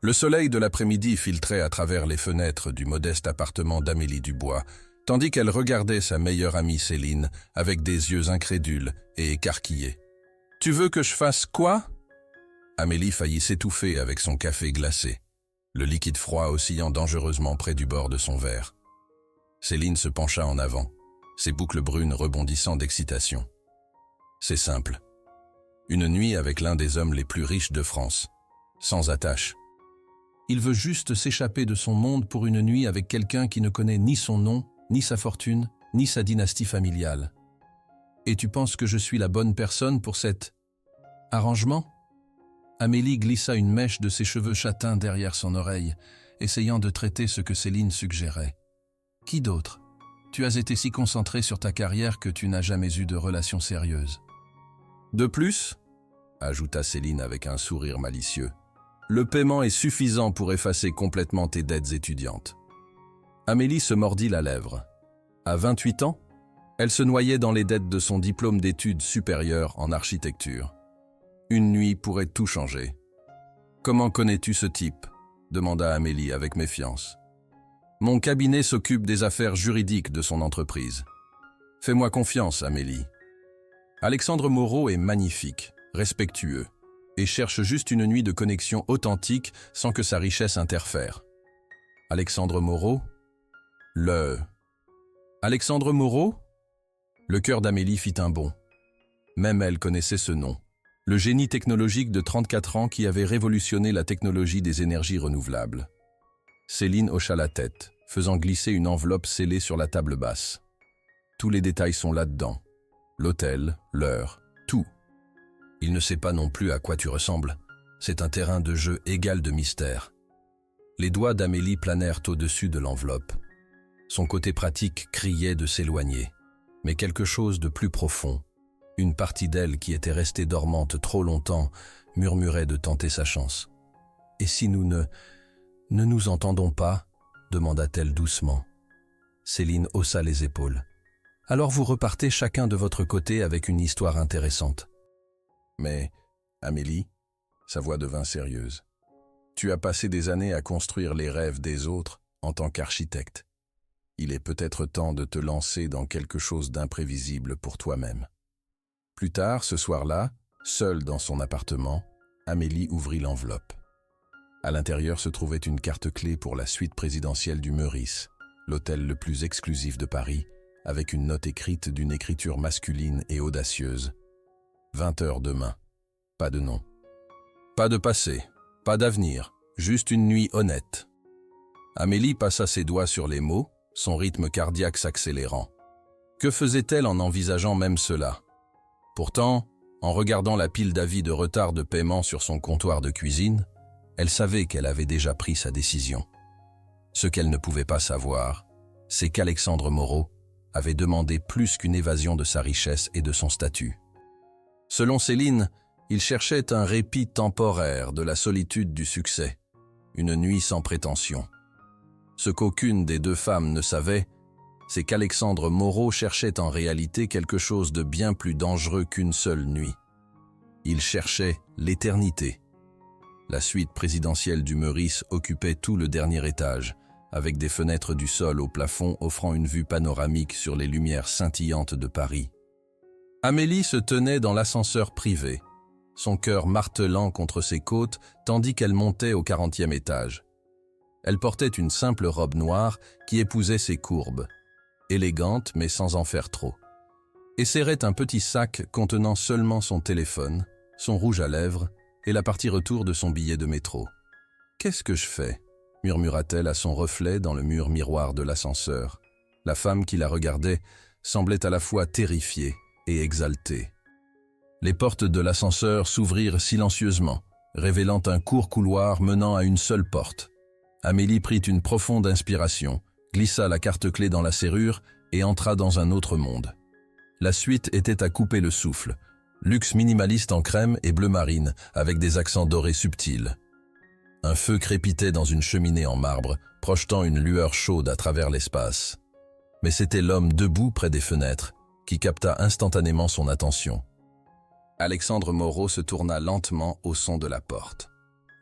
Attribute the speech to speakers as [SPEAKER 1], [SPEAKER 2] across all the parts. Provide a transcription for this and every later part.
[SPEAKER 1] Le soleil de l'après-midi filtrait à travers les fenêtres du modeste appartement d'Amélie Dubois, tandis qu'elle regardait sa meilleure amie Céline avec des yeux incrédules et écarquillés. « Tu veux que je fasse quoi ?» Amélie faillit s'étouffer avec son café glacé, le liquide froid oscillant dangereusement près du bord de son verre. Céline se pencha en avant, ses boucles brunes rebondissant d'excitation. « C'est simple. Une nuit avec l'un des hommes les plus riches de France, sans attache. Il veut juste s'échapper de son monde pour une nuit avec quelqu'un qui ne connaît ni son nom, ni sa fortune, ni sa dynastie familiale. Et tu penses que je suis la bonne personne pour cet arrangement ?» Amélie glissa une mèche de ses cheveux châtains derrière son oreille, essayant de traiter ce que Céline suggérait. « Qui d'autre ? Tu as été si concentrée sur ta carrière que tu n'as jamais eu de relation sérieuse. »« De plus, » ajouta Céline avec un sourire malicieux, « le paiement est suffisant pour effacer complètement tes dettes étudiantes. » Amélie se mordit la lèvre. À 28 ans, elle se noyait dans les dettes de son diplôme d'études supérieures en architecture. Une nuit pourrait tout changer. « Comment connais-tu ce type ?» demanda Amélie avec méfiance. « Mon cabinet s'occupe des affaires juridiques de son entreprise. Fais-moi confiance, Amélie. » Alexandre Moreau est magnifique, respectueux, et cherche juste une nuit de connexion authentique sans que sa richesse interfère. Alexandre Moreau ? Alexandre Moreau ? Le cœur d'Amélie fit un bond. Même elle connaissait ce nom. Le génie technologique de 34 ans qui avait révolutionné la technologie des énergies renouvelables. Céline hocha la tête, faisant glisser une enveloppe scellée sur la table basse. Tous les détails sont là-dedans. L'hôtel, l'heure, tout. Il ne sait pas non plus à quoi tu ressembles. C'est un terrain de jeu égal de mystère. Les doigts d'Amélie planèrent au-dessus de l'enveloppe. Son côté pratique criait de s'éloigner. Mais quelque chose de plus profond, une partie d'elle qui était restée dormante trop longtemps, murmurait de tenter sa chance. « Et si nous ne nous entendons pas ?» demanda-t-elle doucement. Céline haussa les épaules. « Alors vous repartez chacun de votre côté avec une histoire intéressante. » Mais, Amélie, sa voix devint sérieuse, tu as passé des années à construire les rêves des autres en tant qu'architecte. Il est peut-être temps de te lancer dans quelque chose d'imprévisible pour toi-même. Plus tard, ce soir-là, seule dans son appartement, Amélie ouvrit l'enveloppe. À l'intérieur se trouvait une carte-clé pour la suite présidentielle du Meurice, l'hôtel le plus exclusif de Paris, avec une note écrite d'une écriture masculine et audacieuse. 20 heures demain. Pas de nom. Pas de passé, pas d'avenir, juste une nuit honnête. Amélie passa ses doigts sur les mots, son rythme cardiaque s'accélérant. Que faisait-elle en envisageant même cela? Pourtant, en regardant la pile d'avis de retard de paiement sur son comptoir de cuisine, elle savait qu'elle avait déjà pris sa décision. Ce qu'elle ne pouvait pas savoir, c'est qu'Alexandre Moreau avait demandé plus qu'une évasion de sa richesse et de son statut. Selon Céline, il cherchait un répit temporaire de la solitude du succès, une nuit sans prétention. Ce qu'aucune des deux femmes ne savait, c'est qu'Alexandre Moreau cherchait en réalité quelque chose de bien plus dangereux qu'une seule nuit. Il cherchait l'éternité. La suite présidentielle du Meurice occupait tout le dernier étage, avec des fenêtres du sol au plafond offrant une vue panoramique sur les lumières scintillantes de Paris. Amélie se tenait dans l'ascenseur privé, son cœur martelant contre ses côtes tandis qu'elle montait au 40e étage. Elle portait une simple robe noire qui épousait ses courbes, élégante mais sans en faire trop, et serrait un petit sac contenant seulement son téléphone, son rouge à lèvres et la partie retour de son billet de métro. « Qu'est-ce que je fais ?» murmura-t-elle à son reflet dans le mur miroir de l'ascenseur. La femme qui la regardait semblait à la fois terrifiée et exaltée. Les portes de l'ascenseur s'ouvrirent silencieusement, révélant un court couloir menant à une seule porte. Amélie prit une profonde inspiration, glissa la carte-clé dans la serrure et entra dans un autre monde. La suite était à couper le souffle, luxe minimaliste en crème et bleu marine, avec des accents dorés subtils. Un feu crépitait dans une cheminée en marbre, projetant une lueur chaude à travers l'espace. Mais c'était l'homme debout près des fenêtres, qui capta instantanément son attention. Alexandre Moreau se tourna lentement au son de la porte.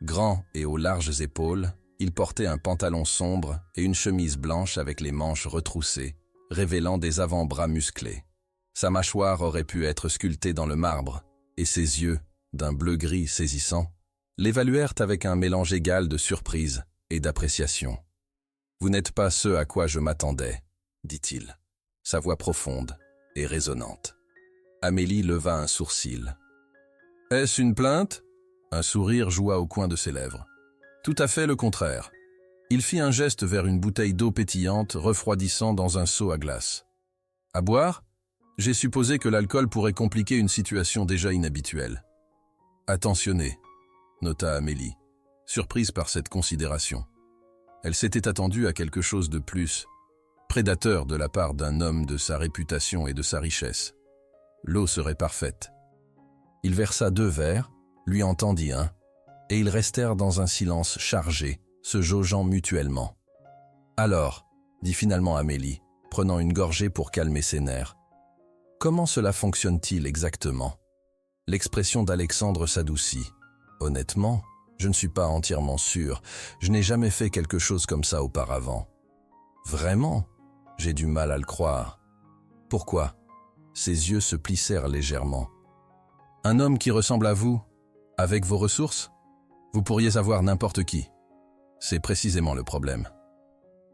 [SPEAKER 1] Grand et aux larges épaules, il portait un pantalon sombre et une chemise blanche avec les manches retroussées, révélant des avant-bras musclés. Sa mâchoire aurait pu être sculptée dans le marbre, et ses yeux, d'un bleu-gris saisissant, l'évaluèrent avec un mélange égal de surprise et d'appréciation. « Vous n'êtes pas ce à quoi je m'attendais, » dit-il, sa voix profonde et résonnante. Amélie leva un sourcil. « Est-ce une plainte ?» Un sourire joua au coin de ses lèvres. « Tout à fait le contraire. » Il fit un geste vers une bouteille d'eau pétillante refroidissant dans un seau à glace. « À boire ? J'ai supposé que l'alcool pourrait compliquer une situation déjà inhabituelle. »« Attentionné », nota Amélie, surprise par cette considération. Elle s'était attendue à quelque chose de plus prédateur de la part d'un homme de sa réputation et de sa richesse. L'eau serait parfaite. Il versa 2 verres, lui en tendit un, et ils restèrent dans un silence chargé, se jaugeant mutuellement. « Alors, » dit finalement Amélie, prenant une gorgée pour calmer ses nerfs, « comment cela fonctionne-t-il exactement ?» L'expression d'Alexandre s'adoucit. « Honnêtement, je ne suis pas entièrement sûr. Je n'ai jamais fait quelque chose comme ça auparavant. »« Vraiment ? J'ai du mal à le croire. »« Pourquoi ?» Ses yeux se plissèrent légèrement. « Un homme qui ressemble à vous, avec vos ressources ? Vous pourriez avoir n'importe qui. C'est précisément le problème. »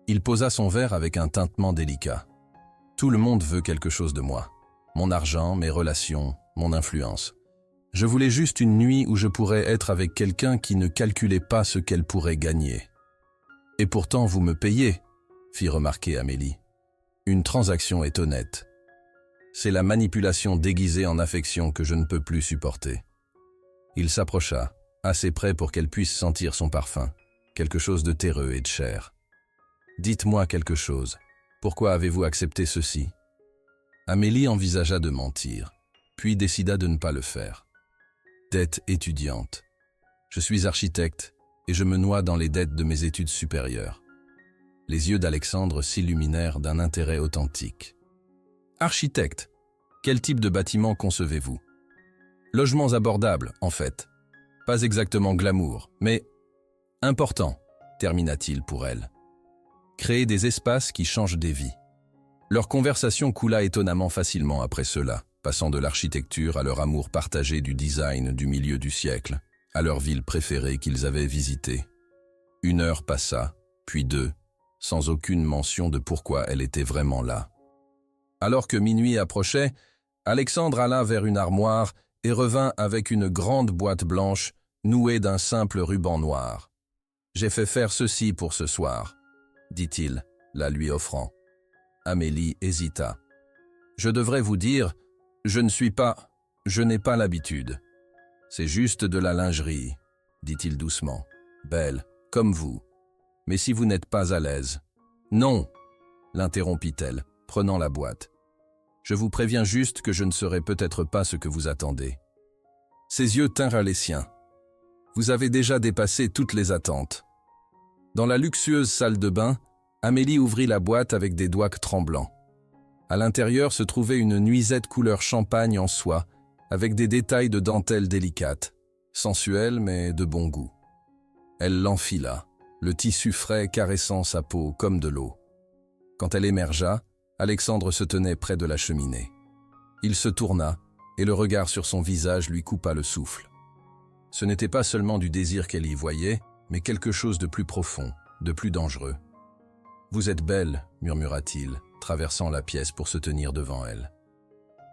[SPEAKER 1] Il posa son verre avec un tintement délicat. « Tout le monde veut quelque chose de moi. Mon argent, mes relations, mon influence. Je voulais juste une nuit où je pourrais être avec quelqu'un qui ne calculait pas ce qu'elle pourrait gagner. »« Et pourtant vous me payez, » fit remarquer Amélie. « Une transaction est honnête. C'est la manipulation déguisée en affection que je ne peux plus supporter. » Il s'approcha, assez près pour qu'elle puisse sentir son parfum, quelque chose de terreux et de cher. « Dites-moi quelque chose. Pourquoi avez-vous accepté ceci ?» Amélie envisagea de mentir, puis décida de ne pas le faire. Dette étudiante. Je suis architecte et je me noie dans les dettes de mes études supérieures. Les yeux d'Alexandre s'illuminèrent d'un intérêt authentique. Architecte, quel type de bâtiment concevez-vous? Logements abordables, en fait. Pas exactement glamour, mais important, termina-t-il pour elle. Créer des espaces qui changent des vies. Leur conversation coula étonnamment facilement après cela, passant de l'architecture à leur amour partagé du design du milieu du siècle, à leur ville préférée qu'ils avaient visitée. 1 heure passa, puis 2, sans aucune mention de pourquoi elle était vraiment là. Alors que minuit approchait, Alexandre alla vers une armoire et revint avec une grande boîte blanche nouée d'un simple ruban noir. « J'ai fait faire ceci pour ce soir, » dit-il, la lui offrant. Amélie hésita. « Je devrais vous dire, je n'ai pas l'habitude. C'est juste de la lingerie, » dit-il doucement. « Belle, comme vous. Mais si vous n'êtes pas à l'aise... »« Non, » l'interrompit-elle, prenant la boîte. « Je vous préviens juste que je ne serai peut-être pas ce que vous attendez. » Ses yeux tinrent les siens. « Vous avez déjà dépassé toutes les attentes. » Dans la luxueuse salle de bain, Amélie ouvrit la boîte avec des doigts tremblants. À l'intérieur se trouvait une nuisette couleur champagne en soie, avec des détails de dentelle délicate, sensuelle mais de bon goût. Elle l'enfila, le tissu frais caressant sa peau comme de l'eau. Quand elle émergea, Alexandre se tenait près de la cheminée. Il se tourna, et le regard sur son visage lui coupa le souffle. Ce n'était pas seulement du désir qu'elle y voyait, mais quelque chose de plus profond, de plus dangereux. « Vous êtes belle », murmura-t-il, traversant la pièce pour se tenir devant elle.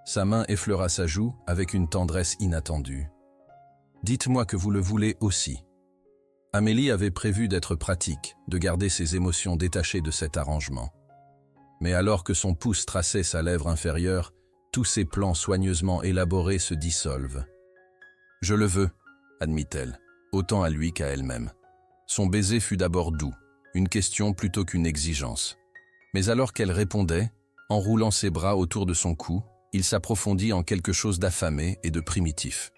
[SPEAKER 1] Sa main effleura sa joue avec une tendresse inattendue. « Dites-moi que vous le voulez aussi. » Amélie avait prévu d'être pratique, de garder ses émotions détachées de cet arrangement. Mais alors que son pouce traçait sa lèvre inférieure, tous ses plans soigneusement élaborés se dissolvent. « Je le veux », admit-elle, autant à lui qu'à elle-même. Son baiser fut d'abord doux, une question plutôt qu'une exigence. Mais alors qu'elle répondait, enroulant ses bras autour de son cou, il s'approfondit en quelque chose d'affamé et de primitif.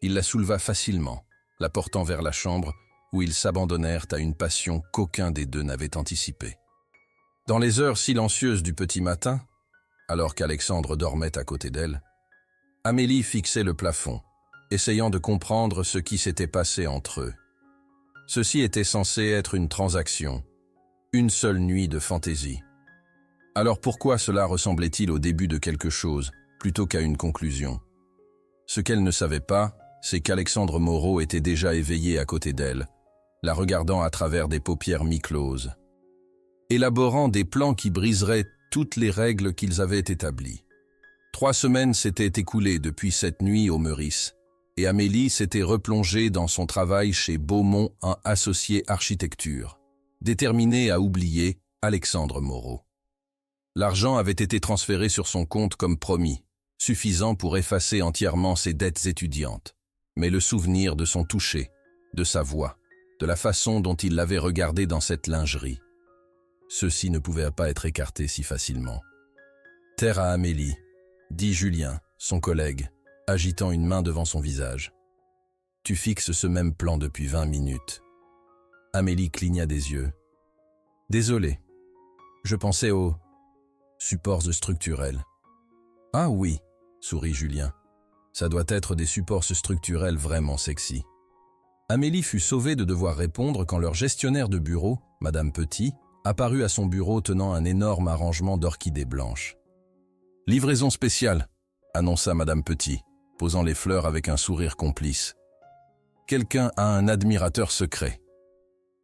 [SPEAKER 1] Il la souleva facilement, la portant vers la chambre où ils s'abandonnèrent à une passion qu'aucun des deux n'avait anticipée. Dans les heures silencieuses du petit matin, alors qu'Alexandre dormait à côté d'elle, Amélie fixait le plafond, essayant de comprendre ce qui s'était passé entre eux, Ceci était censé être une transaction, une seule nuit de fantaisie. Alors pourquoi cela ressemblait-il au début de quelque chose, plutôt qu'à une conclusion? Ce qu'elle ne savait pas, c'est qu'Alexandre Moreau était déjà éveillé à côté d'elle, la regardant à travers des paupières mi-closes, élaborant des plans qui briseraient toutes les règles qu'ils avaient établies. 3 semaines s'étaient écoulées depuis cette nuit au Meurice, et Amélie s'était replongée dans son travail chez Beaumont en associé architecture, déterminée à oublier Alexandre Moreau. L'argent avait été transféré sur son compte comme promis, suffisant pour effacer entièrement ses dettes étudiantes. Mais le souvenir de son toucher, de sa voix, de la façon dont il l'avait regardée dans cette lingerie, ceci ne pouvait pas être écarté si facilement. « Terre à Amélie », dit Julien, son collègue, agitant une main devant son visage. « Tu fixes ce même plan depuis 20 minutes. » Amélie cligna des yeux. « Désolé, je pensais aux supports structurels. »« Ah oui, » sourit Julien. « Ça doit être des supports structurels vraiment sexy. » Amélie fut sauvée de devoir répondre quand leur gestionnaire de bureau, Madame Petit, apparut à son bureau tenant un énorme arrangement d'orchidées blanches. « Livraison spéciale », annonça Madame Petit, posant les fleurs avec un sourire complice. « Quelqu'un a un admirateur secret. »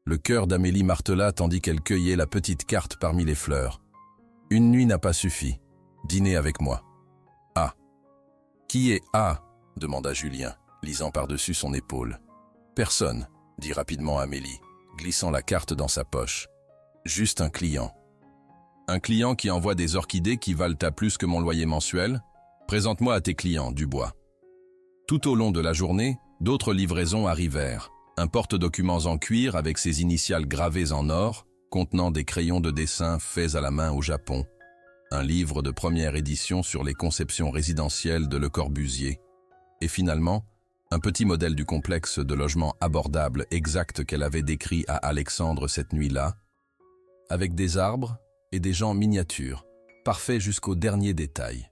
[SPEAKER 1] Le cœur d'Amélie martela tandis qu'elle cueillait la petite carte parmi les fleurs. « Une nuit n'a pas suffi. Dîner avec moi. »« Ah. »« Qui est A ?» demanda Julien, lisant par-dessus son épaule. « Personne, » dit rapidement Amélie, glissant la carte dans sa poche. « Juste un client. »« Un client qui envoie des orchidées qui valent à plus que mon loyer mensuel ? Présente-moi à tes clients, Dubois. » Tout au long de la journée, d'autres livraisons arrivèrent. Un porte-documents en cuir avec ses initiales gravées en or, contenant des crayons de dessin faits à la main au Japon. Un livre de première édition sur les conceptions résidentielles de Le Corbusier. Et finalement, un petit modèle du complexe de logement abordable exact qu'elle avait décrit à Alexandre cette nuit-là, avec des arbres et des gens miniatures, parfaits jusqu'au dernier détail.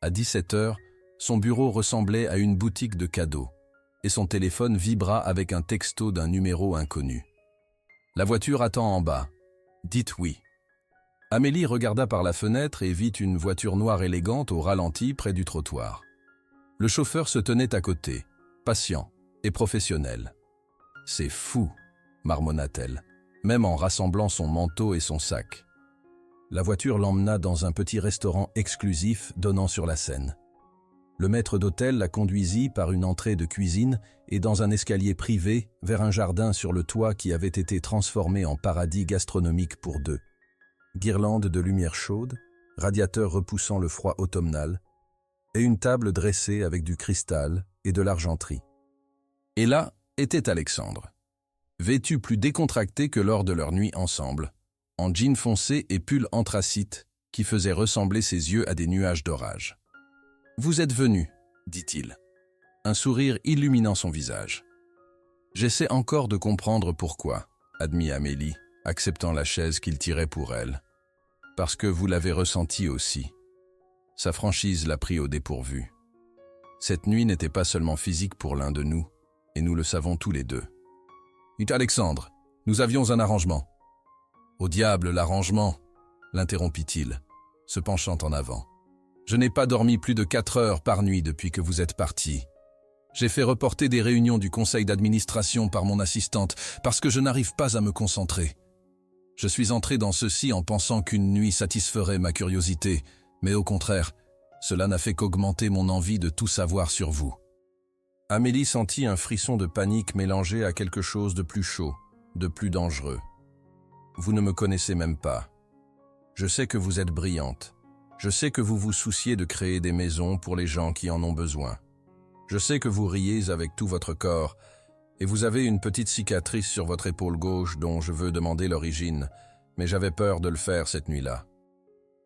[SPEAKER 1] À 17 heures, son bureau ressemblait à une boutique de cadeaux, et son téléphone vibra avec un texto d'un numéro inconnu. « La voiture attend en bas. Dites oui. » Amélie regarda par la fenêtre et vit une voiture noire élégante au ralenti près du trottoir. Le chauffeur se tenait à côté, patient et professionnel. « C'est fou, » marmonna-t-elle, même en rassemblant son manteau et son sac. La voiture l'emmena dans un petit restaurant exclusif donnant sur la Seine. Le maître d'hôtel la conduisit par une entrée de cuisine et dans un escalier privé vers un jardin sur le toit qui avait été transformé en paradis gastronomique pour deux. Guirlandes de lumière chaude, radiateurs repoussant le froid automnal, et une table dressée avec du cristal et de l'argenterie. Et là était Alexandre, vêtu plus décontracté que lors de leur nuit ensemble, en jean foncé et pull anthracite qui faisait ressembler ses yeux à des nuages d'orage. « Vous êtes venu, » dit-il, un sourire illuminant son visage. « J'essaie encore de comprendre pourquoi, » admit Amélie, acceptant la chaise qu'il tirait pour elle. « Parce que vous l'avez ressenti aussi. » Sa franchise l'a pris au dépourvu. Cette nuit n'était pas seulement physique pour l'un de nous, et nous le savons tous les deux. « Alexandre, nous avions un arrangement. »« Au diable l'arrangement !» l'interrompit-il, se penchant en avant. « Je n'ai pas dormi plus de 4 heures par nuit depuis que vous êtes parti. J'ai fait reporter des réunions du conseil d'administration par mon assistante parce que je n'arrive pas à me concentrer. Je suis entré dans ceci en pensant qu'une nuit satisferait ma curiosité, mais au contraire, cela n'a fait qu'augmenter mon envie de tout savoir sur vous. » Amélie sentit un frisson de panique mélangé à quelque chose de plus chaud, de plus dangereux. « Vous ne me connaissez même pas. Je sais que vous êtes brillante. Je sais que vous vous souciez de créer des maisons pour les gens qui en ont besoin. Je sais que vous riez avec tout votre corps, et vous avez une petite cicatrice sur votre épaule gauche dont je veux demander l'origine, mais j'avais peur de le faire cette nuit-là.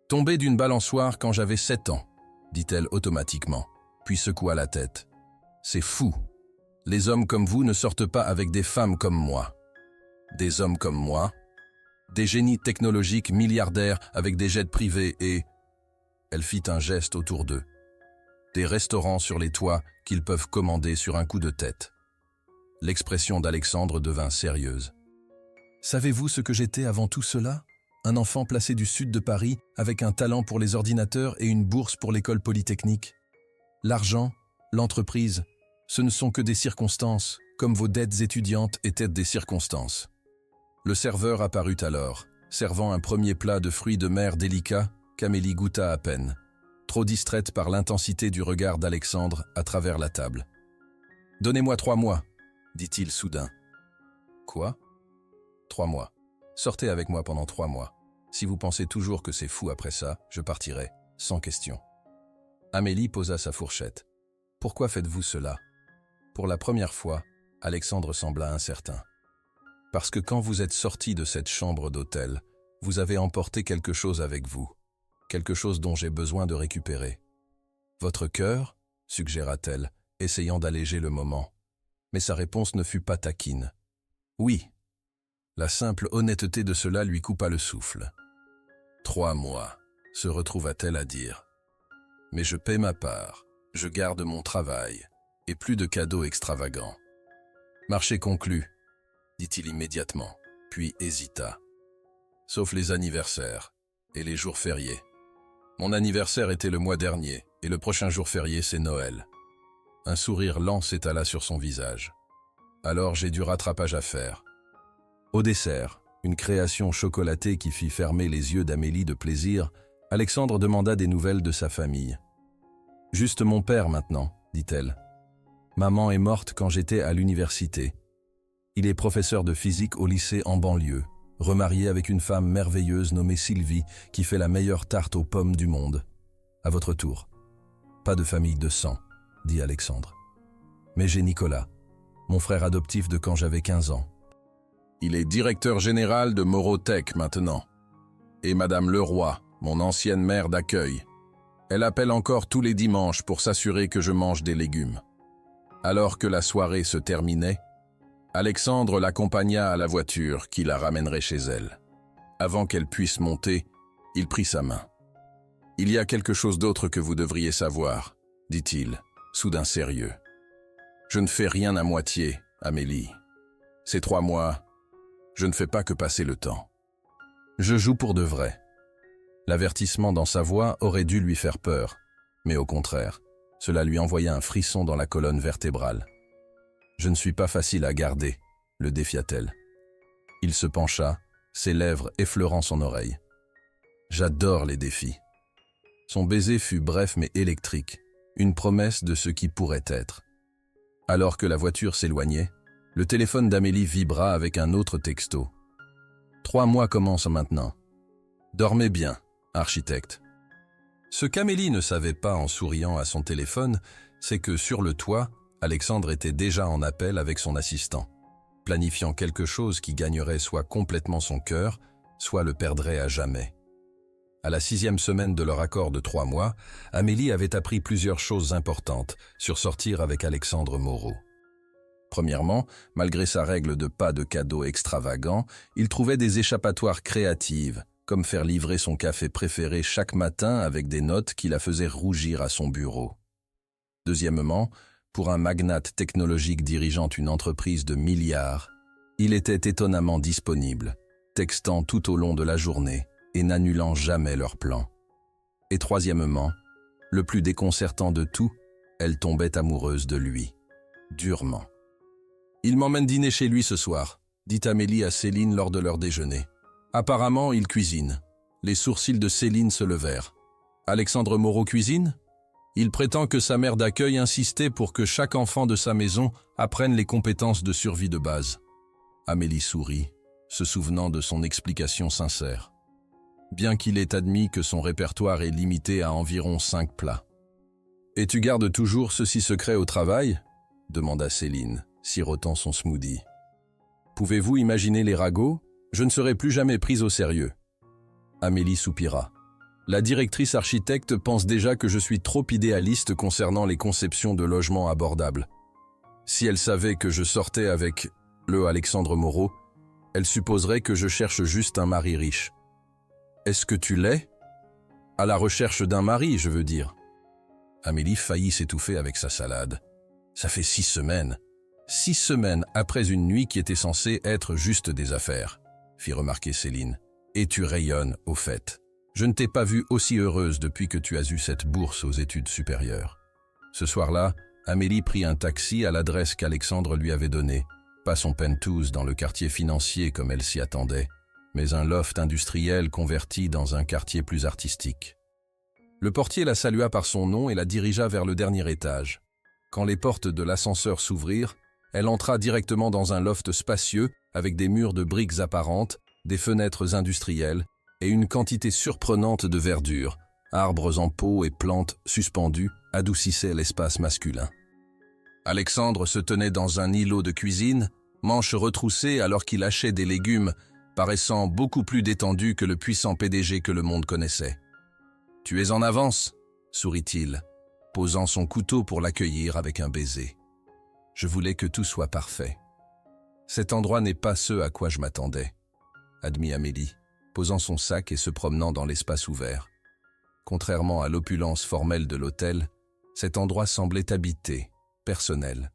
[SPEAKER 1] Tombée d'une balançoire quand j'avais 7 ans, dit-elle automatiquement, puis secoua la tête. C'est fou. Les hommes comme vous ne sortent pas avec des femmes comme moi. Des hommes comme moi, des génies technologiques milliardaires avec des jets privés et... Elle fit un geste autour d'eux. Des restaurants sur les toits qu'ils peuvent commander sur un coup de tête. L'expression d'Alexandre devint sérieuse. « Savez-vous ce que j'étais avant tout cela ? Un enfant placé du sud de Paris avec un talent pour les ordinateurs et une bourse pour l'école polytechnique. L'argent, l'entreprise, ce ne sont que des circonstances, comme vos dettes étudiantes étaient des circonstances. » Le serveur apparut alors, servant un premier plat de fruits de mer délicats qu'Amélie goûta à peine, trop distraite par l'intensité du regard d'Alexandre à travers la table. « Donnez-moi 3 mois, dit-il soudain. « Quoi ? 3 mois. Sortez avec moi pendant 3 mois. Si vous pensez toujours que c'est fou après ça, je partirai, sans question. » Amélie posa sa fourchette. « Pourquoi faites-vous cela ?» Pour la première fois, Alexandre sembla incertain. « Parce que quand vous êtes sorti de cette chambre d'hôtel, vous avez emporté quelque chose avec vous, quelque chose dont j'ai besoin de récupérer. »« Votre cœur » suggéra-t-elle, essayant d'alléger le moment. Mais sa réponse ne fut pas taquine. « Oui. » La simple honnêteté de cela lui coupa le souffle. « 3 mois, se retrouva-t-elle à dire. « Mais je paie ma part, je garde mon travail, et plus de cadeaux extravagants. »« Marché conclu, » dit-il immédiatement, puis hésita. « Sauf les anniversaires et les jours fériés. Mon anniversaire était le mois dernier, et le prochain jour férié, c'est Noël. » Un sourire lent s'étala sur son visage. « Alors j'ai du rattrapage à faire. » Au dessert, une création chocolatée qui fit fermer les yeux d'Amélie de plaisir, Alexandre demanda des nouvelles de sa famille. « Juste mon père maintenant, dit-elle. Maman est morte quand j'étais à l'université. Il est professeur de physique au lycée en banlieue, remarié avec une femme merveilleuse nommée Sylvie qui fait la meilleure tarte aux pommes du monde. À votre tour. Pas de famille de sang, dit Alexandre. Mais j'ai Nicolas, mon frère adoptif de quand j'avais 15 ans. Il est directeur général de Morotech maintenant. Et Madame Leroy, mon ancienne mère d'accueil. Elle appelle encore tous les dimanches pour s'assurer que je mange des légumes. » Alors que la soirée se terminait, Alexandre l'accompagna à la voiture qui la ramènerait chez elle. Avant qu'elle puisse monter, il prit sa main. « Il y a quelque chose d'autre que vous devriez savoir, » dit-il, soudain sérieux. « Je ne fais rien à moitié, Amélie. Ces 3 mois, je ne fais pas que passer le temps. Je joue pour de vrai. » L'avertissement dans sa voix aurait dû lui faire peur, mais au contraire, cela lui envoya un frisson dans la colonne vertébrale. « Je ne suis pas facile à garder, » le défia-t-elle. Il se pencha, ses lèvres effleurant son oreille. « J'adore les défis. » Son baiser fut bref mais électrique, une promesse de ce qui pourrait être. Alors que la voiture s'éloignait, le téléphone d'Amélie vibra avec un autre texto. « 3 mois commencent maintenant. Dormez bien, architecte. » Ce qu'Amélie ne savait pas en souriant à son téléphone, c'est que sur le toit, Alexandre était déjà en appel avec son assistant, planifiant quelque chose qui gagnerait soit complètement son cœur, soit le perdrait à jamais. À la 6e semaine de leur accord de 3 mois, Amélie avait appris plusieurs choses importantes sur sortir avec Alexandre Moreau. Premièrement, malgré sa règle de pas de cadeaux extravagants, il trouvait des échappatoires créatives, comme faire livrer son café préféré chaque matin avec des notes qui la faisaient rougir à son bureau. Deuxièmement, pour un magnate technologique dirigeant une entreprise de milliards, il était étonnamment disponible, textant tout au long de la journée et n'annulant jamais leurs plans. Et troisièmement, le plus déconcertant de tout, elle tombait amoureuse de lui, durement. « Il m'emmène dîner chez lui ce soir », dit Amélie à Céline lors de leur déjeuner. Apparemment, il cuisine. Les sourcils de Céline se levèrent. Alexandre Moreau cuisine ? Il prétend que sa mère d'accueil insistait pour que chaque enfant de sa maison apprenne les compétences de survie de base. Amélie sourit, se souvenant de son explication sincère. Bien qu'il ait admis que son répertoire est limité à environ 5 plats. « Et tu gardes toujours ceci secret au travail ?» demanda Céline, sirotant son smoothie. « Pouvez-vous imaginer les ragots ? Je ne serai plus jamais prise au sérieux. » Amélie soupira. « La directrice architecte pense déjà que je suis trop idéaliste concernant les conceptions de logements abordables. Si elle savait que je sortais avec le Alexandre Moreau, elle supposerait que je cherche juste un mari riche. » « Est-ce que tu l'es ? À la recherche d'un mari, je veux dire. » Amélie faillit s'étouffer avec sa salade. « Ça fait 6 semaines. 6 semaines après une nuit qui était censée être juste des affaires, fit remarquer Céline. Et tu rayonnes, au fait. Je ne t'ai pas vue aussi heureuse depuis que tu as eu cette bourse aux études supérieures. Ce soir-là, Amélie prit un taxi à l'adresse qu'Alexandre lui avait donnée. Pas son penthouse dans le quartier financier comme elle s'y attendait, mais un loft industriel converti dans un quartier plus artistique. Le portier la salua par son nom et la dirigea vers le dernier étage. Quand les portes de l'ascenseur s'ouvrirent, elle entra directement dans un loft spacieux avec des murs de briques apparentes, des fenêtres industrielles et une quantité surprenante de verdure, arbres en pot et plantes suspendues adoucissaient l'espace masculin. Alexandre se tenait dans un îlot de cuisine, manches retroussées alors qu'il hachait des légumes, paraissant beaucoup plus détendu que le puissant PDG que le monde connaissait. « Tu es en avance » sourit-il, posant son couteau pour l'accueillir avec un baiser. « Je voulais que tout soit parfait. Cet endroit n'est pas ce à quoi je m'attendais, » admit Amélie, posant son sac et se promenant dans l'espace ouvert. Contrairement à l'opulence formelle de l'hôtel, cet endroit semblait habité, personnel.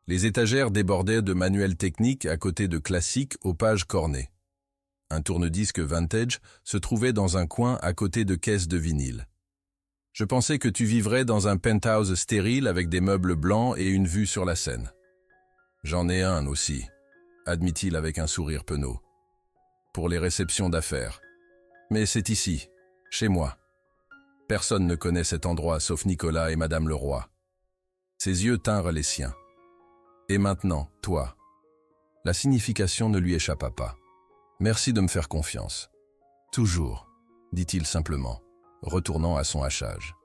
[SPEAKER 1] Les étagères débordaient de manuels techniques à côté de classiques aux pages cornées. Un tourne-disque vintage se trouvait dans un coin à côté de caisses de vinyle. « Je pensais que tu vivrais dans un penthouse stérile avec des meubles blancs et une vue sur la Seine. »« J'en ai un aussi, » admit-il avec un sourire penaud. « Pour les réceptions d'affaires. Mais c'est ici, chez moi. Personne ne connaît cet endroit sauf Nicolas et Madame Leroy. » Ses yeux tinrent les siens. « Et maintenant, toi. » La signification ne lui échappa pas. « Merci de me faire confiance. »« Toujours, » dit-il simplement, retournant à son hachage.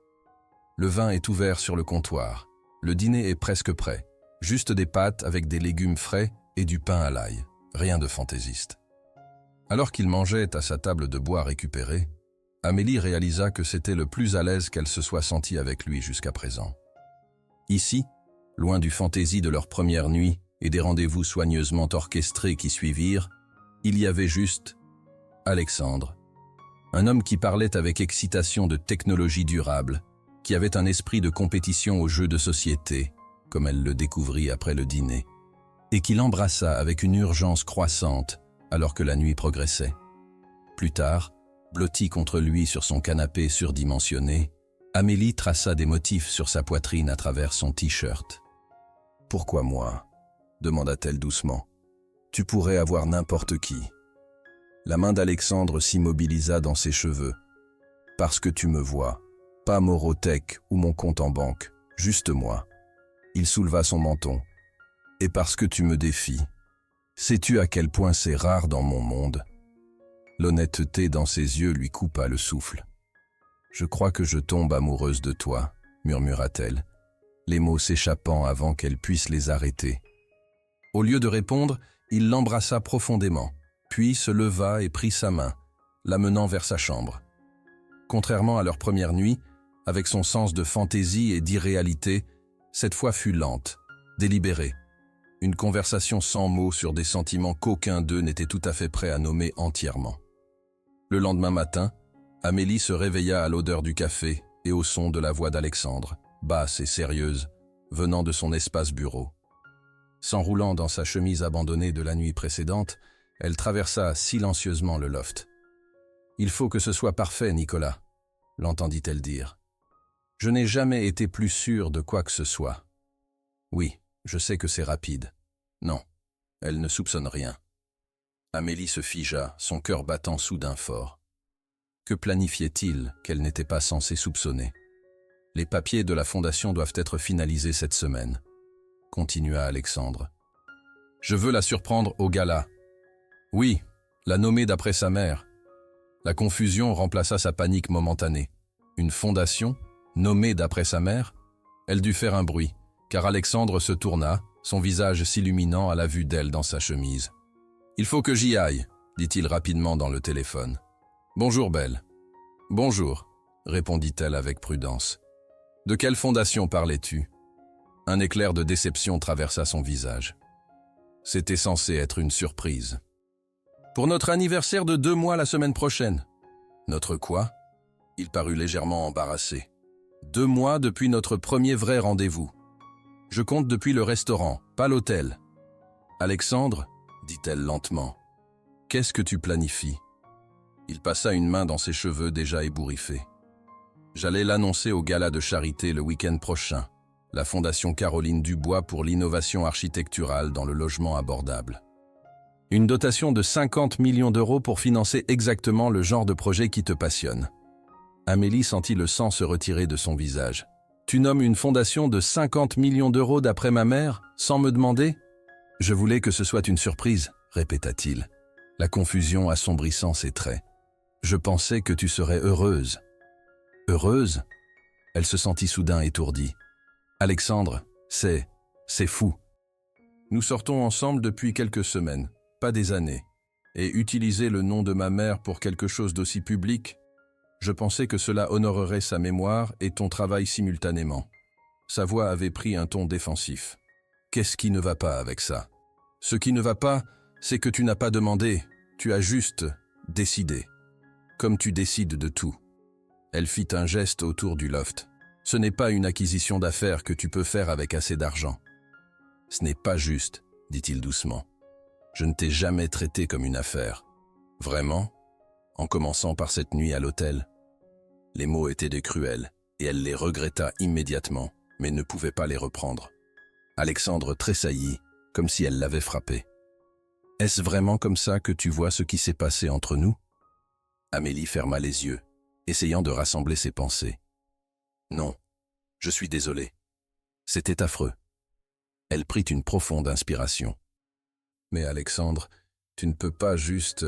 [SPEAKER 1] Le vin est ouvert sur le comptoir. Le dîner est presque prêt. Juste des pâtes avec des légumes frais et du pain à l'ail. Rien de fantaisiste. Alors qu'il mangeait à sa table de bois récupérée, Amélie réalisa que c'était le plus à l'aise qu'elle se soit sentie avec lui jusqu'à présent. Ici, loin du fantaisie de leur première nuit et des rendez-vous soigneusement orchestrés qui suivirent, il y avait juste Alexandre, un homme qui parlait avec excitation de technologie durable, qui avait un esprit de compétition aux jeux de société, comme elle le découvrit après le dîner, et qui l'embrassa avec une urgence croissante alors que la nuit progressait. Plus tard, blottie contre lui sur son canapé surdimensionné, Amélie traça des motifs sur sa poitrine à travers son t-shirt. « Pourquoi moi ?» demanda-t-elle doucement. « Tu pourrais avoir n'importe qui. » La main d'Alexandre s'immobilisa dans ses cheveux. « Parce que tu me vois, pas Morotech ou mon compte en banque, juste moi. » Il souleva son menton. « Et parce que tu me défies. Sais-tu à quel point c'est rare dans mon monde ?» L'honnêteté dans ses yeux lui coupa le souffle. « Je crois que je tombe amoureuse de toi, » murmura-t-elle, les mots s'échappant avant qu'elle puisse les arrêter. Au lieu de répondre, il l'embrassa profondément, puis se leva et prit sa main, l'amenant vers sa chambre. Contrairement à leur première nuit, avec son sens de fantaisie et d'irréalité, cette fois fut lente, délibérée. Une conversation sans mots sur des sentiments qu'aucun d'eux n'était tout à fait prêt à nommer entièrement. Le lendemain matin, Amélie se réveilla à l'odeur du café et au son de la voix d'Alexandre, basse et sérieuse, venant de son espace bureau. S'enroulant dans sa chemise abandonnée de la nuit précédente, elle traversa silencieusement le loft. « Il faut que ce soit parfait, Nicolas », l'entendit-elle dire. « Je n'ai jamais été plus sûre de quoi que ce soit. Oui, je sais que c'est rapide. Non, elle ne soupçonne rien. » Amélie se figea, son cœur battant soudain fort. Que planifiait-il qu'elle n'était pas censée soupçonner? « Les papiers de la fondation doivent être finalisés cette semaine, » continua Alexandre. « Je veux la surprendre au gala. Oui, la nommer d'après sa mère. » La confusion remplaça sa panique momentanée. Une fondation, nommée d'après sa mère? Elle dut faire un bruit, car Alexandre se tourna, son visage s'illuminant à la vue d'elle dans sa chemise. « Il faut que j'y aille, » dit-il rapidement dans le téléphone. « Bonjour, Belle. »« Bonjour, » répondit-elle avec prudence. « De quelle fondation parlais-tu » Un éclair de déception traversa son visage. C'était censé être une surprise. « Pour notre anniversaire de 2 mois la semaine prochaine. »« Notre quoi ?» Il parut légèrement embarrassé. « 2 mois depuis notre premier vrai rendez-vous. » Je compte depuis le restaurant, pas l'hôtel. » « Alexandre, » dit-elle lentement, « qu'est-ce que tu planifies ?» Il passa une main dans ses cheveux déjà ébouriffés. « J'allais l'annoncer au gala de charité le week-end prochain, la Fondation Caroline Dubois pour l'innovation architecturale dans le logement abordable. Une dotation de 50 millions d'euros pour financer exactement le genre de projet qui te passionne. » Amélie sentit le sang se retirer de son visage. « Tu nommes une fondation de 50 millions d'euros d'après ma mère, sans me demander ?»« Je voulais que ce soit une surprise, » répéta-t-il, la confusion assombrissant ses traits. « Je pensais que tu serais heureuse. » « Heureuse ?» Elle se sentit soudain étourdie. « Alexandre, c'est fou. Nous sortons ensemble depuis quelques semaines, pas des années, et utiliser le nom de ma mère pour quelque chose d'aussi public, je pensais que cela honorerait sa mémoire et ton travail simultanément. » Sa voix avait pris un ton défensif. « Qu'est-ce qui ne va pas avec ça ? Ce qui ne va pas, c'est que tu n'as pas demandé, tu as juste décidé. Comme tu décides de tout. » Elle fit un geste autour du loft. « Ce n'est pas une acquisition d'affaires que tu peux faire avec assez d'argent. »« Ce n'est pas juste, » dit-il doucement. « Je ne t'ai jamais traité comme une affaire. »« Vraiment ? En commençant par cette nuit à l'hôtel. » Les mots étaient des cruels, et elle les regretta immédiatement, mais ne pouvait pas les reprendre. Alexandre tressaillit, comme si elle l'avait frappé. « Est-ce vraiment comme ça que tu vois ce qui s'est passé entre nous ?» Amélie ferma les yeux, essayant de rassembler ses pensées. « Non, je suis désolé. C'était affreux. » Elle prit une profonde inspiration. « Mais Alexandre, tu ne peux pas juste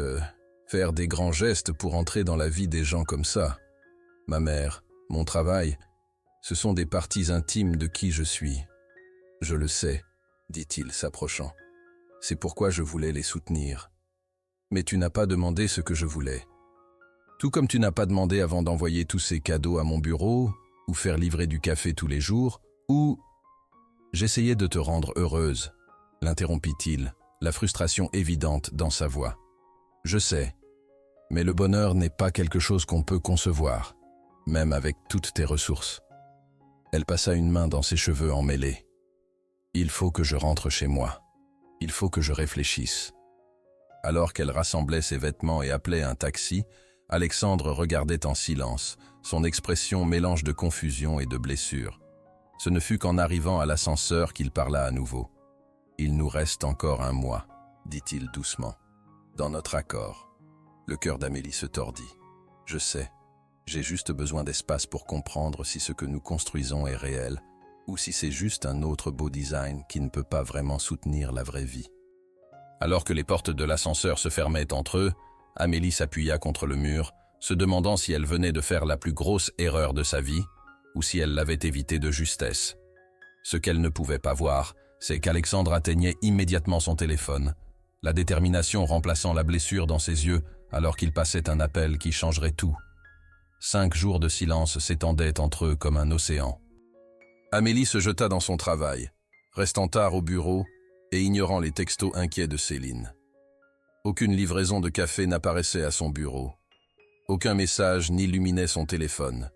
[SPEAKER 1] faire des grands gestes pour entrer dans la vie des gens comme ça. Ma mère, mon travail, ce sont des parties intimes de qui je suis. Je le sais, » dit-il s'approchant. « C'est pourquoi je voulais les soutenir. Mais tu n'as pas demandé ce que je voulais. Tout comme tu n'as pas demandé avant d'envoyer tous ces cadeaux à mon bureau, ou faire livrer du café tous les jours, ou... » « J'essayais de te rendre heureuse, » l'interrompit-il, la frustration évidente dans sa voix. « Je sais, mais le bonheur n'est pas quelque chose qu'on peut concevoir, même avec toutes tes ressources. » Elle passa une main dans ses cheveux emmêlés. « Il faut que je rentre chez moi. Il faut que je réfléchisse. » Alors qu'elle rassemblait ses vêtements et appelait un taxi, Alexandre regardait en silence, son expression mélange de confusion et de blessure. Ce ne fut qu'en arrivant à l'ascenseur qu'il parla à nouveau. « Il nous reste encore un mois, » dit-il doucement. « Dans notre accord. » Le cœur d'Amélie se tordit. « Je sais, j'ai juste besoin d'espace pour comprendre si ce que nous construisons est réel, ou si c'est juste un autre beau design qui ne peut pas vraiment soutenir la vraie vie. » Alors que les portes de l'ascenseur se fermaient entre eux, Amélie s'appuya contre le mur, se demandant si elle venait de faire la plus grosse erreur de sa vie, ou si elle l'avait évité de justesse. Ce qu'elle ne pouvait pas voir, c'est qu'Alexandre atteignait immédiatement son téléphone, la détermination remplaçant la blessure dans ses yeux alors qu'il passait un appel qui changerait tout. 5 jours de silence s'étendaient entre eux comme un océan. Amélie se jeta dans son travail, restant tard au bureau et ignorant les textos inquiets de Céline. Aucune livraison de café n'apparaissait à son bureau. Aucun message n'illuminait son téléphone.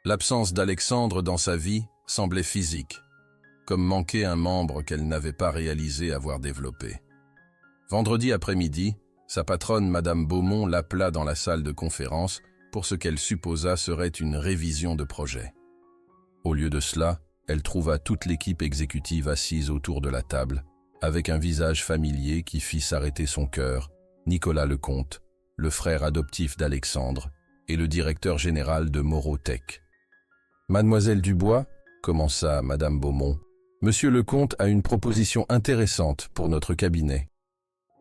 [SPEAKER 1] L'absence d'Alexandre dans sa vie semblait physique, comme manquer un membre qu'elle n'avait pas réalisé avoir développé. Vendredi après-midi, sa patronne, Madame Beaumont, l'appela dans la salle de conférence pour ce qu'elle supposa serait une révision de projet. Au lieu de cela, elle trouva toute l'équipe exécutive assise autour de la table, avec un visage familier qui fit s'arrêter son cœur, Nicolas Lecomte, le frère adoptif d'Alexandre, et le directeur général de Moreau Tech. « Mademoiselle Dubois, » commença Madame Beaumont, « Monsieur Lecomte a une proposition intéressante pour notre cabinet. »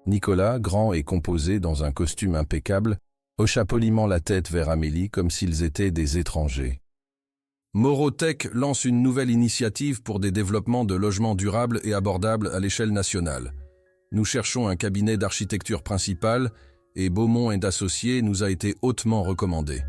[SPEAKER 1] Nicolas, grand et composé dans un costume impeccable, hocha poliment la tête vers Amélie comme s'ils étaient des étrangers. « Moreau Tech lance une nouvelle initiative pour des développements de logements durables et abordables à l'échelle nationale. Nous cherchons un cabinet d'architecture principal et Beaumont et Associés nous a été hautement recommandé. »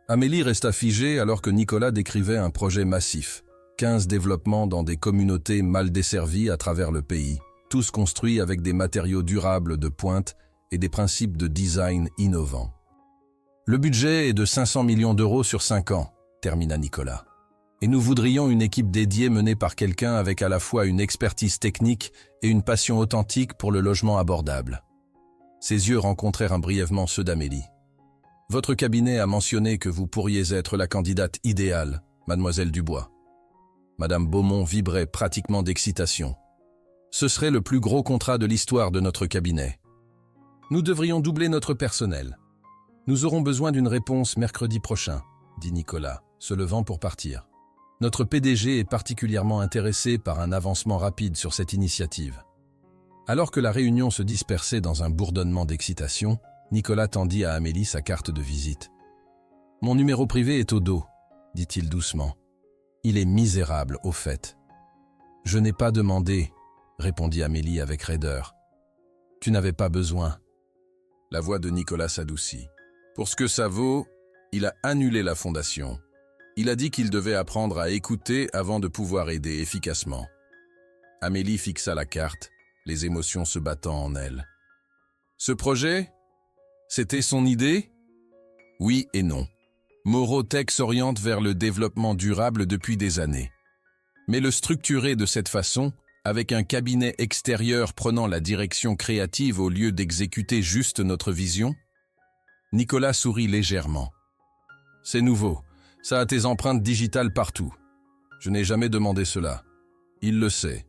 [SPEAKER 1] Amélie resta figée alors que Nicolas décrivait un projet massif, 15 développements dans des communautés mal desservies à travers le pays, tous construits avec des matériaux durables de pointe et des principes de design innovants. « Le budget est de 500 millions d'euros sur 5 ans, termina Nicolas. Et nous voudrions une équipe dédiée menée par quelqu'un avec à la fois une expertise technique et une passion authentique pour le logement abordable. » Ses yeux rencontrèrent brièvement ceux d'Amélie. « Votre cabinet a mentionné que vous pourriez être la candidate idéale, mademoiselle Dubois. » Madame Beaumont vibrait pratiquement d'excitation. « Ce serait le plus gros contrat de l'histoire de notre cabinet. Nous devrions doubler notre personnel. Nous aurons besoin d'une réponse mercredi prochain, » dit Nicolas, se levant pour partir. « Notre PDG est particulièrement intéressé par un avancement rapide sur cette initiative. » Alors que la réunion se dispersait dans un bourdonnement d'excitation, Nicolas tendit à Amélie sa carte de visite. « Mon numéro privé est au dos, » dit-il doucement. « Il est misérable, au fait. »« Je n'ai pas demandé, » répondit Amélie avec raideur. « Tu n'avais pas besoin. » La voix de Nicolas s'adoucit. « Pour ce que ça vaut, il a annulé la fondation. Il a dit qu'il devait apprendre à écouter avant de pouvoir aider efficacement. » Amélie fixa la carte, les émotions se battant en elle. « Ce projet, c'était son idée ? » Oui et non. Morotech s'oriente vers le développement durable depuis des années. Mais le structurer de cette façon, avec un cabinet extérieur prenant la direction créative au lieu d'exécuter juste notre vision ? Nicolas sourit légèrement. « C'est nouveau, ça a tes empreintes digitales partout. Je n'ai jamais demandé cela. Il le sait. »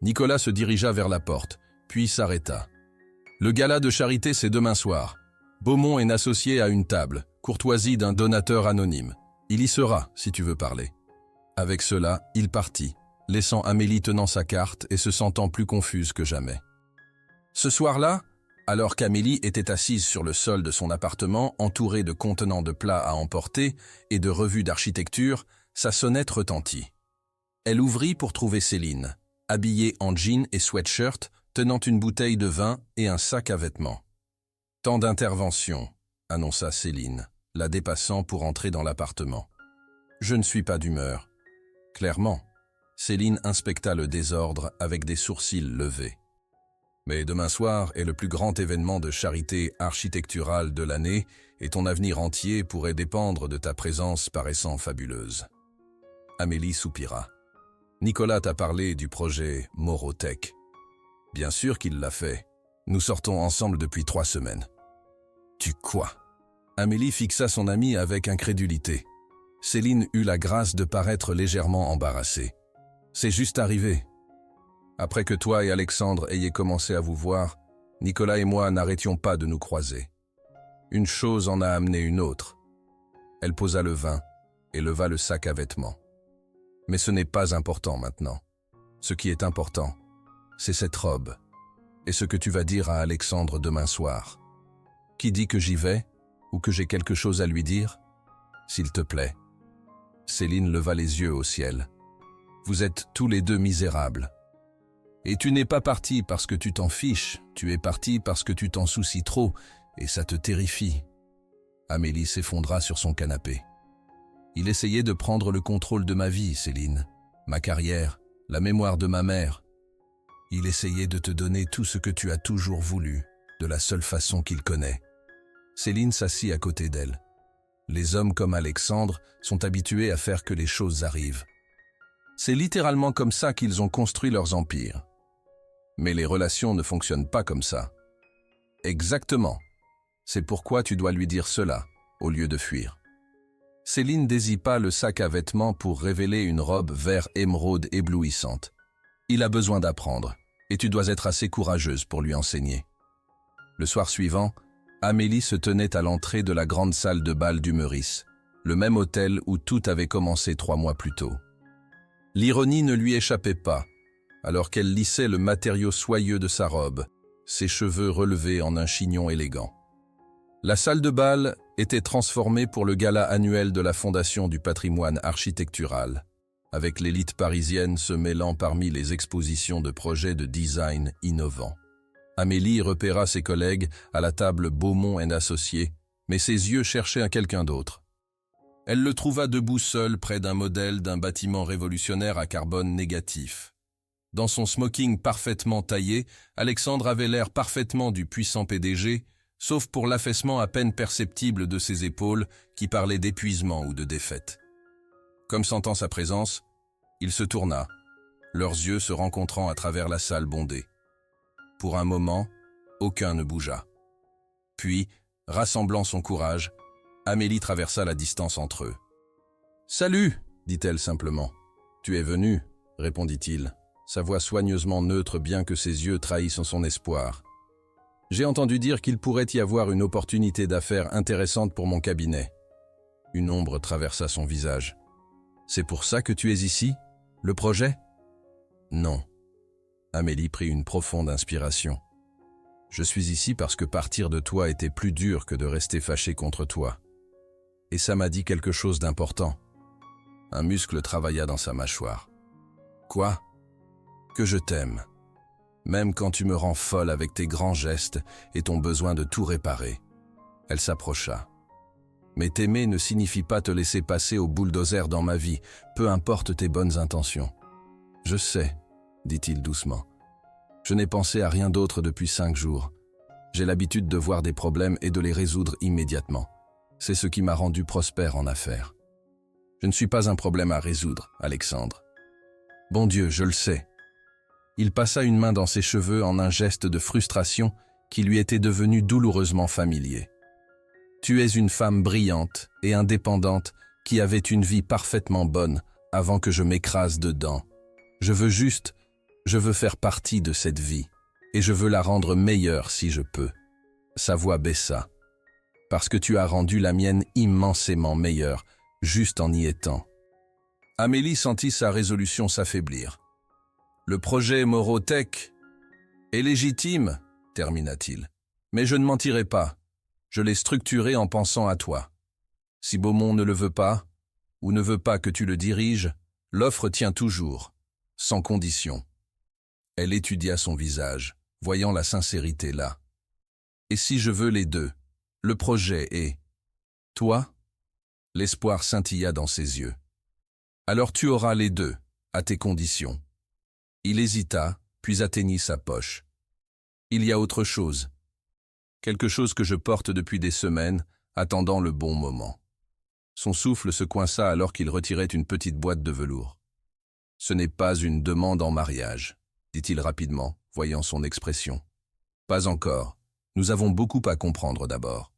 [SPEAKER 1] Nicolas se dirigea vers la porte, puis s'arrêta. « Le gala de charité, c'est demain soir. Beaumont est associé à une table, courtoisie d'un donateur anonyme. Il y sera, si tu veux parler. » Avec cela, il partit, laissant Amélie tenant sa carte et se sentant plus confuse que jamais. Ce soir-là, alors qu'Amélie était assise sur le sol de son appartement, entourée de contenants de plats à emporter et de revues d'architecture, sa sonnette retentit. Elle ouvrit pour trouver Céline, habillée en jean et sweatshirt, tenant une bouteille de vin et un sac à vêtements. « Temps d'intervention », annonça Céline, la dépassant pour entrer dans l'appartement. « Je ne suis pas d'humeur. » Clairement, Céline inspecta le désordre avec des sourcils levés. « Mais demain soir est le plus grand événement de charité architecturale de l'année et ton avenir entier pourrait dépendre de ta présence paraissant fabuleuse. » Amélie soupira. « Nicolas t'a parlé du projet Morotech. » « Bien sûr qu'il l'a fait. Nous sortons ensemble depuis 3 semaines. » « Tu quoi ?» Amélie fixa son amie avec incrédulité. Céline eut la grâce de paraître légèrement embarrassée. « C'est juste arrivé. Après que toi et Alexandre ayez commencé à vous voir, Nicolas et moi n'arrêtions pas de nous croiser. Une chose en a amené une autre. » Elle posa le vin et leva le sac à vêtements. « Mais ce n'est pas important maintenant. Ce qui est important, c'est cette robe et ce que tu vas dire à Alexandre demain soir. Qui dit que j'y vais ou que j'ai quelque chose à lui dire ? S'il te plaît. » Céline leva les yeux au ciel. « Vous êtes tous les deux misérables. Et tu n'es pas parti parce que tu t'en fiches, tu es parti parce que tu t'en soucies trop et ça te terrifie. » Amélie s'effondra sur son canapé. « Il essayait de prendre le contrôle de ma vie, Céline, ma carrière, la mémoire de ma mère. Il essayait de te donner tout ce que tu as toujours voulu, de la seule façon qu'il connaît. » Céline s'assit à côté d'elle. Les hommes comme Alexandre sont habitués à faire que les choses arrivent. C'est littéralement comme ça qu'ils ont construit leurs empires. Mais les relations ne fonctionnent pas comme ça. Exactement. C'est pourquoi tu dois lui dire cela, au lieu de fuir. Céline dézippa le sac à vêtements pour révéler une robe vert émeraude éblouissante. Il a besoin d'apprendre, et tu dois être assez courageuse pour lui enseigner. Le soir suivant, Amélie se tenait à l'entrée de la grande salle de bal du Meurice, le même hôtel où tout avait commencé 3 mois plus tôt. L'ironie ne lui échappait pas, alors qu'elle lissait le matériau soyeux de sa robe, ses cheveux relevés en un chignon élégant. La salle de bal était transformée pour le gala annuel de la Fondation du patrimoine architectural, avec l'élite parisienne se mêlant parmi les expositions de projets de design innovants. Amélie repéra ses collègues à la table Beaumont & Associés, mais ses yeux cherchaient quelqu'un d'autre. Elle le trouva debout seul près d'un modèle d'un bâtiment révolutionnaire à carbone négatif. Dans son smoking parfaitement taillé, Alexandre avait l'air parfaitement du puissant PDG, sauf pour l'affaissement à peine perceptible de ses épaules qui parlaient d'épuisement ou de défaite. Comme sentant sa présence, il se tourna, leurs yeux se rencontrant à travers la salle bondée. Pour un moment, aucun ne bougea. Puis, rassemblant son courage, Amélie traversa la distance entre eux. « Salut !» dit-elle simplement. « Tu es venu ?» répondit-il, sa voix soigneusement neutre bien que ses yeux trahissent son espoir. « J'ai entendu dire qu'il pourrait y avoir une opportunité d'affaires intéressante pour mon cabinet. » Une ombre traversa son visage. « C'est pour ça que tu es ici? Le projet ?» « Non. » Amélie prit une profonde inspiration. « Je suis ici parce que partir de toi était plus dur que de rester fâché contre toi. Et ça m'a dit quelque chose d'important. » Un muscle travailla dans sa mâchoire. « Quoi ? Que je t'aime. Même quand tu me rends folle avec tes grands gestes et ton besoin de tout réparer. » Elle s'approcha. « Mais t'aimer ne signifie pas te laisser passer au bulldozer dans ma vie, peu importe tes bonnes intentions. » « Je sais, » dit-il doucement. « Je n'ai pensé à rien d'autre depuis 5 jours. J'ai l'habitude de voir des problèmes et de les résoudre immédiatement. C'est ce qui m'a rendu prospère en affaires. Je ne suis pas un problème à résoudre, Alexandre. Bon Dieu, je le sais. » Il passa une main dans ses cheveux en un geste de frustration qui lui était devenu douloureusement familier. « Tu es une femme brillante et indépendante qui avait une vie parfaitement bonne avant que je m'écrase dedans. Je veux faire partie de cette vie, et je veux la rendre meilleure si je peux. » Sa voix baissa. « Parce que tu as rendu la mienne immensément meilleure, juste en y étant. » Amélie sentit sa résolution s'affaiblir. « Le projet Morotech est légitime, » termina-t-il. « Mais je ne mentirai pas. Je l'ai structuré en pensant à toi. Si Beaumont ne le veut pas, ou ne veut pas que tu le diriges, l'offre tient toujours. Sans condition. » Elle étudia son visage, voyant la sincérité là. « Et si je veux les deux, le projet est... toi ?» L'espoir scintilla dans ses yeux. « Alors tu auras les deux, à tes conditions. » Il hésita, puis atteignit sa poche. « Il y a autre chose. Quelque chose que je porte depuis des semaines, attendant le bon moment. » Son souffle se coinça alors qu'il retirait une petite boîte de velours. « Ce n'est pas une demande en mariage, » dit-il rapidement, voyant son expression. « Pas encore. Nous avons beaucoup à comprendre d'abord. »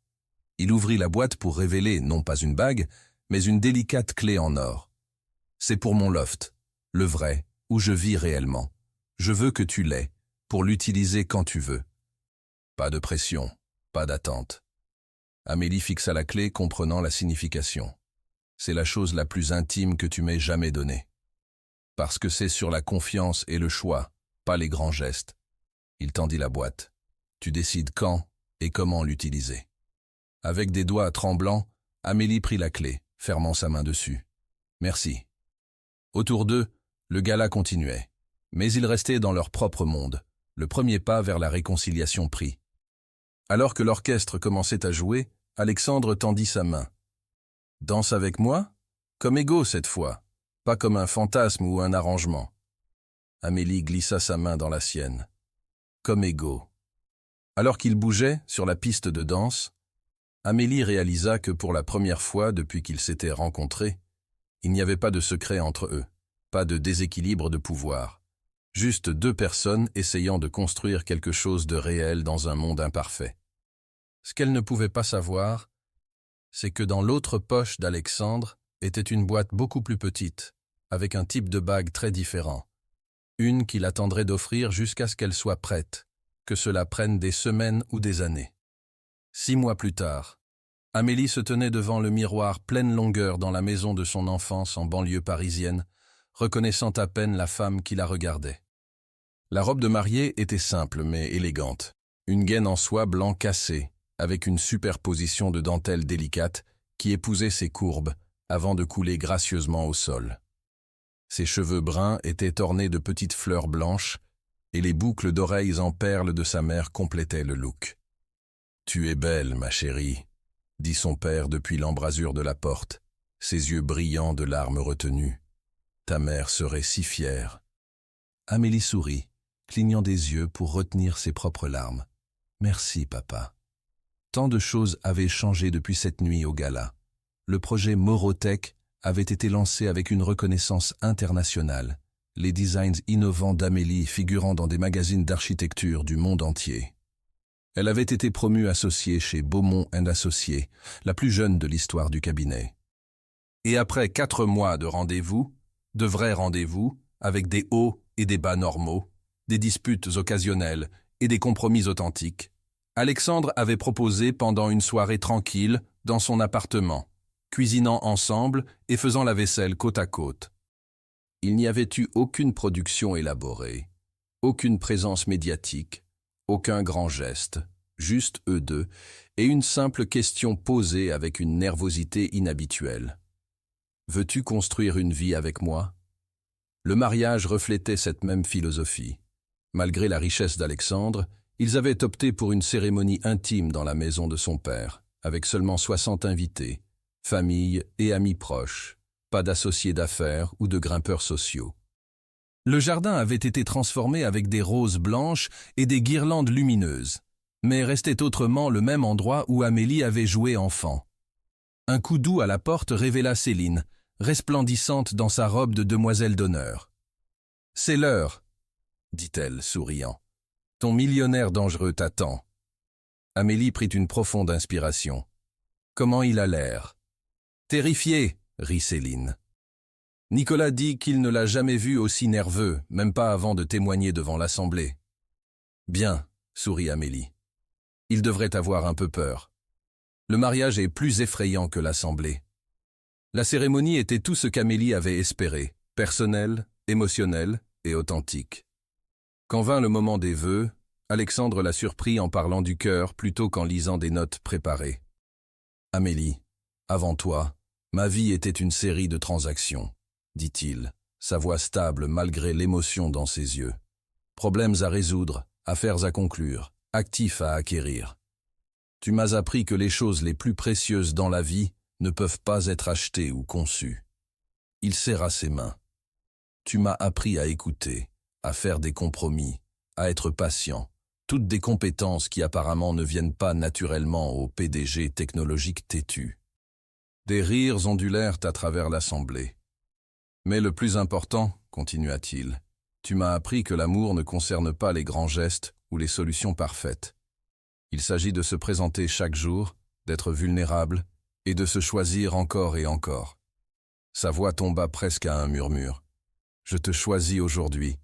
[SPEAKER 1] Il ouvrit la boîte pour révéler non pas une bague, mais une délicate clé en or. « C'est pour mon loft, le vrai, où je vis réellement. Je veux que tu l'aies, pour l'utiliser quand tu veux. » Pas de pression, pas d'attente. Amélie fixa la clé, comprenant la signification. « C'est la chose la plus intime que tu m'aies jamais donnée. Parce que c'est sur la confiance et le choix, pas les grands gestes. » Il tendit la boîte. « Tu décides quand et comment l'utiliser. » Avec des doigts tremblants, Amélie prit la clé, fermant sa main dessus. « Merci. » Autour d'eux, le gala continuait. Mais ils restaient dans leur propre monde, le premier pas vers la réconciliation pris. Alors que l'orchestre commençait à jouer, Alexandre tendit sa main. « Danse avec moi ? Comme égaux cette fois. Pas comme un fantasme ou un arrangement. » Amélie glissa sa main dans la sienne. Comme égaux. Alors qu'ils bougeaient sur la piste de danse, Amélie réalisa que pour la première fois depuis qu'ils s'étaient rencontrés, il n'y avait pas de secret entre eux, pas de déséquilibre de pouvoir, juste deux personnes essayant de construire quelque chose de réel dans un monde imparfait. Ce qu'elle ne pouvait pas savoir, c'est que dans l'autre poche d'Alexandre était une boîte beaucoup plus petite, avec un type de bague très différent. Une qu'il attendrait d'offrir jusqu'à ce qu'elle soit prête, que cela prenne des semaines ou des années. 6 mois plus tard, Amélie se tenait devant le miroir pleine longueur dans la maison de son enfance en banlieue parisienne, reconnaissant à peine la femme qui la regardait. La robe de mariée était simple mais élégante, une gaine en soie blanc cassé, avec une superposition de dentelles délicates qui épousait ses courbes avant de couler gracieusement au sol. Ses cheveux bruns étaient ornés de petites fleurs blanches et les boucles d'oreilles en perles de sa mère complétaient le look. « Tu es belle, ma chérie », dit son père depuis l'embrasure de la porte, ses yeux brillants de larmes retenues. « Ta mère serait si fière. » Amélie sourit, clignant des yeux pour retenir ses propres larmes. « Merci, papa. » Tant de choses avaient changé depuis cette nuit au gala. Le projet Morotech avait été lancée avec une reconnaissance internationale, les designs innovants d'Amélie figurant dans des magazines d'architecture du monde entier. Elle avait été promue associée chez Beaumont & Associés, la plus jeune de l'histoire du cabinet. Et après 4 mois de rendez-vous, de vrais rendez-vous, avec des hauts et des bas normaux, des disputes occasionnelles et des compromis authentiques, Alexandre avait proposé pendant une soirée tranquille dans son appartement, cuisinant ensemble et faisant la vaisselle côte à côte. Il n'y avait eu aucune production élaborée, aucune présence médiatique, aucun grand geste, juste eux deux, et une simple question posée avec une nervosité inhabituelle. « Veux-tu construire une vie avec moi ?» Le mariage reflétait cette même philosophie. Malgré la richesse d'Alexandre, ils avaient opté pour une cérémonie intime dans la maison de son père, avec seulement 60 invités, famille et amis proches, pas d'associés d'affaires ou de grimpeurs sociaux. Le jardin avait été transformé avec des roses blanches et des guirlandes lumineuses, mais restait autrement le même endroit où Amélie avait joué enfant. Un coup doux à la porte révéla Céline, resplendissante dans sa robe de demoiselle d'honneur. « C'est l'heure, » dit-elle, souriant. « Ton millionnaire dangereux t'attend. » Amélie prit une profonde inspiration. « Comment il a l'air ?»« Terrifié, » rit Céline. Nicolas dit qu'il ne l'a jamais vu aussi nerveux, même pas avant de témoigner devant l'Assemblée. « Bien, » sourit Amélie. « Il devrait avoir un peu peur. Le mariage est plus effrayant que l'Assemblée. » La cérémonie était tout ce qu'Amélie avait espéré, personnel, émotionnel et authentique. Quand vint le moment des vœux, Alexandre la surprit en parlant du cœur plutôt qu'en lisant des notes préparées. « Amélie, avant toi, ma vie était une série de transactions, » dit-il, sa voix stable malgré l'émotion dans ses yeux. « Problèmes à résoudre, affaires à conclure, actifs à acquérir. Tu m'as appris que les choses les plus précieuses dans la vie ne peuvent pas être achetées ou conçues. » Il serra ses mains. « Tu m'as appris à écouter, à faire des compromis, à être patient, toutes des compétences qui apparemment ne viennent pas naturellement au PDG technologique têtu. » Des rires ondulèrent à travers l'assemblée. « Mais le plus important, continua-t-il, tu m'as appris que l'amour ne concerne pas les grands gestes ou les solutions parfaites. Il s'agit de se présenter chaque jour, d'être vulnérable et de se choisir encore et encore. » Sa voix tomba presque à un murmure. « Je te choisis aujourd'hui,